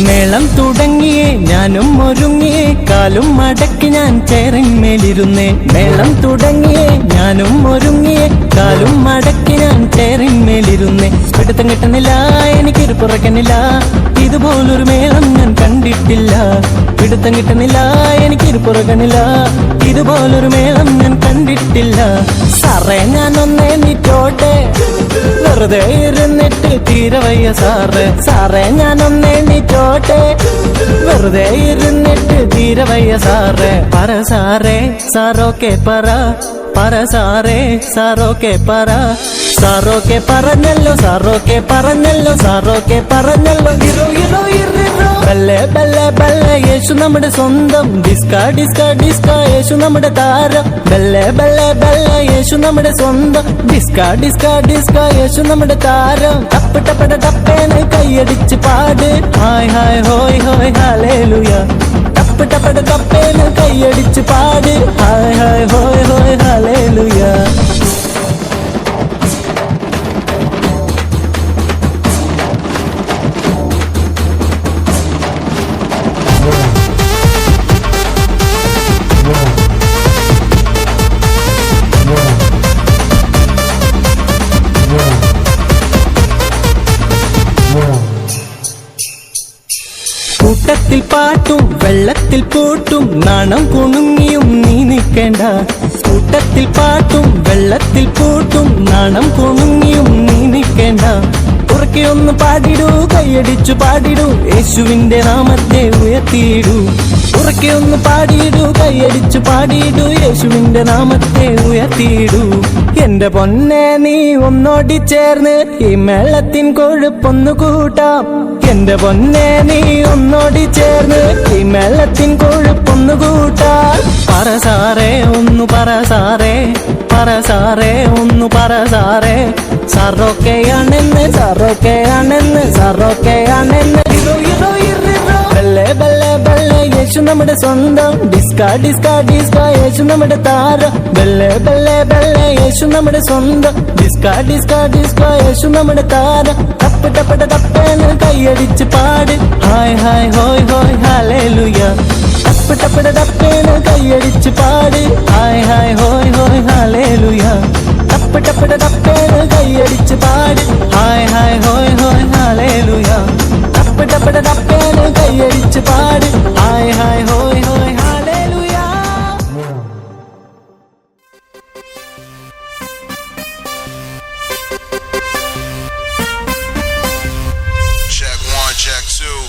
മേളം തുടങ്ങിയേ ഞാനും ഒരുങ്ങിയേ കാലും മടക്കി ഞാൻ ചേറിന്മേലിരുന്നേ. മേളം തുടങ്ങിയേ ഞാനും ഒരുങ്ങിയേ കാലും മടക്കി ഞാൻ ചേറിന്മേലിരുന്നേ. പിടുത്തം കിട്ടുന്നില്ല എനിക്കൊരു പുറക്കനില്ല, ഇതുപോലൊരു മേളം ഞാൻ കണ്ടിട്ടില്ല. പിടുത്തം കിട്ടുന്നില്ല എനിക്കൊരു പുറകനില്ല, ഇതുപോലൊരു മേളം ഞാൻ കണ്ടിട്ടില്ല. സാറേ ഞാനൊന്നേ നീറ്റോട്ടെ, വെറുതെ ഇരുന്നിട്ട് തീരവയ്യ സാറേ. സാറേ ഞാനൊന്നേ നീറ്റോട്ടെ, വെറുതെ ഇരുന്നിട്ട് തീരവയ്യ സാറേ. പറ സാറേ സാറോക്കെ പറ, പറ സാറേ സാറോക്കെ പറ. സാറോക്കെ പറഞ്ഞല്ലോ, സാറോക്കെ പറഞ്ഞല്ലോ, സാറോക്കെ പറഞ്ഞല്ലോ. ഇറോ ഇറോ ഇറോ ബല്ലേ ബല്ലേ ബല്ലേ യേശു നമ്മുടെ സ്വന്തം. ഡിസ്ക ഡിസ്ക ഡിസ്ക യേശു നമ്മുടെ താരം. ബല്ലേ ബല്ലേ ബല്ലേ യേശു നമ്മുടെ സ്വന്തം. ഡിസ്ക ഡിസ്ക ഡിസ്ക യേശു നമ്മുടെ താരം. ടപ്പ് ടപ്പട ടപ്പേന് കൈയടിച്ച് പാട്. ഹായ് ഹായ് ഹോയ് ഹോയ് ഹല്ലേലൂയ. ടപ്പ് ടപ്പട ടപ്പേന് കൈയടിച്ച് പാട്. ഹായ് ഹായ് ഹോയ് ഹോയ് ഹല്ലേലൂയ. കൂട്ടത്തിൽ പാട്ടും വെള്ളത്തിൽ പൂട്ടും നാണം കുണുങ്ങിയും നീ നിൽക്കേണ്ട. കൂട്ടത്തിൽ പാട്ടും വെള്ളത്തിൽ പൂട്ടും നാണം കുണുങ്ങിയും നീ നിൽക്കേണ്ട. ഉറക്കെ ഒന്ന് പാടിടൂ, കൈയടിച്ചു പാടിടൂ, യേശുവിന്റെ നാമത്തെ ഉയർത്തിയിടൂ. ഉറക്കെ ഒന്ന് പാടിയിടൂ, കൈയടിച്ചു പാടിയിടൂ, യേശുവിന്റെ നാമത്തെ ഉയർത്തിയിടൂ. എന്റെ പൊന്നെ നീ ഒന്നോടി ചേർന്ന് ഈ മേളത്തിൻ കൊഴുപ്പൊന്നു കൂട്ടാം. എന്റെ പൊന്നെ നീ ഒന്നോടി ചേർന്ന് ഈ മേളത്തിൻ കൊഴുപ്പൊന്നു കൂട്ടാം. പറ സാറേ ഒന്ന് പറ സാറേ, പറ സാറേ ഒന്ന് പറ സാറേ. സാറൊക്കെയാണെന്ന്, സാറൊക്കെയാണെന്ന്, സാറൊക്കെയാണെന്ന്. ഇറോ ഇറോ ഇറോ ബല്ലേ ബല്ലേ ബല്ലേ യേശു നമ്മുടെ സ്വന്തം. ഡിസ്ക ഡിസ്ക ഡിസ്ക യേശു നമ്മുടെ താരം. ബല്ലേ ബല്ലേ ബല്ലേ യേശു നമ്മുടെ സ്വന്തം. ഡിസ്ക ഡിസ്ക ഡിസ്ക യേശു നമ്മുടെ താരം. ടപ്പ് ടപ്പട ടപ്പേന് കൈയടിച്ച് പാട്. ഹായ് ഹായ് ഹോയ് ഹോയ് ഹല്ലേലൂയ. ടപ്പ് ടപ്പട ടപ്പേന് കൈയടിച്ച് പാട്. ഹായ് ഹായ് ഹോയ് ഹോയ് ഹല്ലേലൂയ. ടപ്പ് ടപ്പട ടപ്പേന് കൈയടിച്ച് പാട്. ഹായ് ഹായ് ഹോയ് ഹോയ് ഹല്ലേലൂയ. ടപ്പ് ടപ്പട ടപ്പേന് കൈയടിച്ച് പാട്. ഹായ് ഹായ് ഹോയ് ഹോയ് hallelujah. Check one, check two.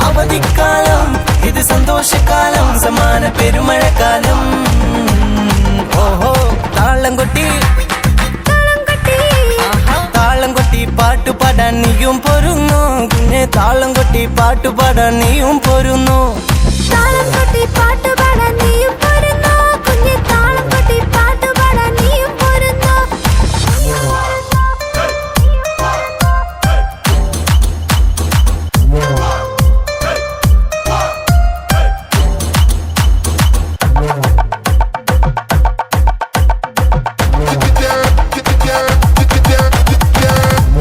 അവധിക്കാലം ഇത് സന്തോഷക്കാലം, സമാന പെരുമഴക്കാലം. ഓഹോ താളം കൊട്ടി താളം കൊട്ടി പാട്ടുപാടാൻ നീയും പോരുന്നു. കുഞ്ഞെ താളം കൊട്ടി പാട്ടുപാടാൻ നീയും പോരുന്നു. താളം കൊട്ടി പാട്ടുപാടാൻ നീയും പോരുന്നു. കുഞ്ഞെ താളം കൊട്ടി പാട്ടുപാടാൻ നീയും പോരുന്നു.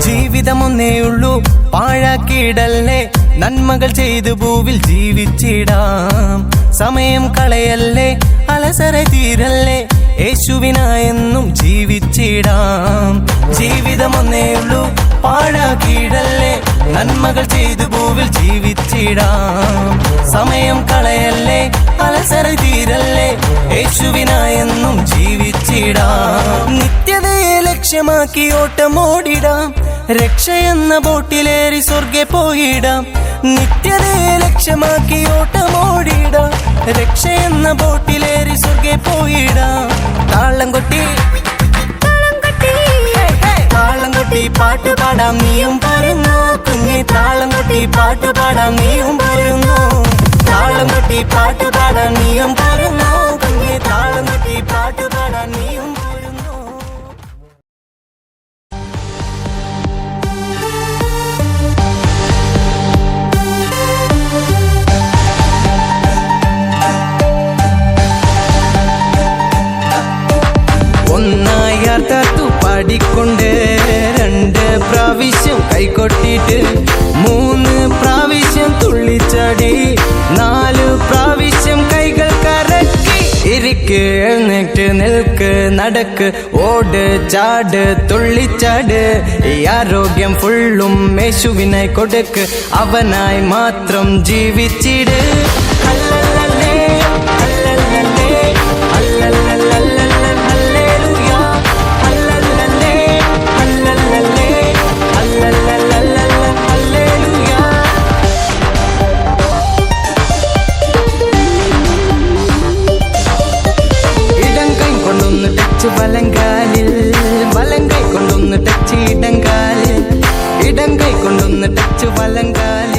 ജീവിതമൊന്നേയുള്ളൂ പാഴാക്കിയിടല്ലേ, നന്മകൾ ചെയ്തു ഭൂവിൽ ജീവിച്ചിടാം. സമയം കളയല്ലേ, അലസര തീരല്ലേ, യേശുവിനായെന്നും ജീവിച്ചിടാം. ജീവിതമൊന്നേയുള്ളൂ പാഴാക്കിയിടല്ലേ, നന്മകൾ ചെയ്തു ഭൂവിൽ ജീവിച്ചിടാം. സമയം കളയല്ലേ, അലസര തീരല്ലേ, യേശുവിനായെന്നും ജീവിച്ചിടാം. നിത്യതയെ ലക്ഷ്യമാക്കി ഓട്ടമോടിടാം, രക്ഷയെന്ന ബോട്ടിലേറി സ്വർഗെ പോയിടാം. നിത്യതയെ ലക്ഷ്യമാക്കി ഓട്ടമോടിടാം, രക്ഷയെന്ന ബോട്ടിലേറി സ്വർഗെ പോയിടാം. താളം കൊട്ടി താളം കൊട്ടി പാട്ട് പാടാം, നീയും പോരുന്നു കുഞ്ഞെ. താളം കൊട്ടി പാട്ട് പാടാം, നീയും പോരുന്നു. താളം കൊട്ടി പാട്ട് പാടാം, നീയും പോരുന്നു കുഞ്ഞെ. താളം കൊട്ടി പാട്ട് പാടാം, നീയും പോരുന്നു. ഒന്നായി അർത്ഥത്തു പാടിക്കൊണ്ട് 2 പ്രാവശ്യം കൈകൊട്ടിട്ട് 3 പ്രാവശ്യം തുള്ളിച്ചാടി 4 പ്രാവശ്യം കൈകൾ കറക്കി. ഇരിക്ക്, എഴുന്നേറ്റ് നിൽക്ക്, നടക്ക്, ഓട്, ചാട്, തുള്ളിച്ചാട്. ഈ ആരോഗ്യം ഫുള്ളും യേശുവിനായി കൊടുക്ക്, അവനായി മാത്രം ജീവിച്ചിട്. അല്ലല്ലല്ലേ, അല്ലല്ലല്ലേ, അല്ലല്ലല്ലല്ല. വലങ്കാലിൽ വലങ്കൈ കൊണ്ടൊന്ന് ടച്ച് ഇടങ്കാലിൽ, ഇടങ്കൈ കൊണ്ടൊന്ന് ടച്ച് വലങ്കാലിൽ.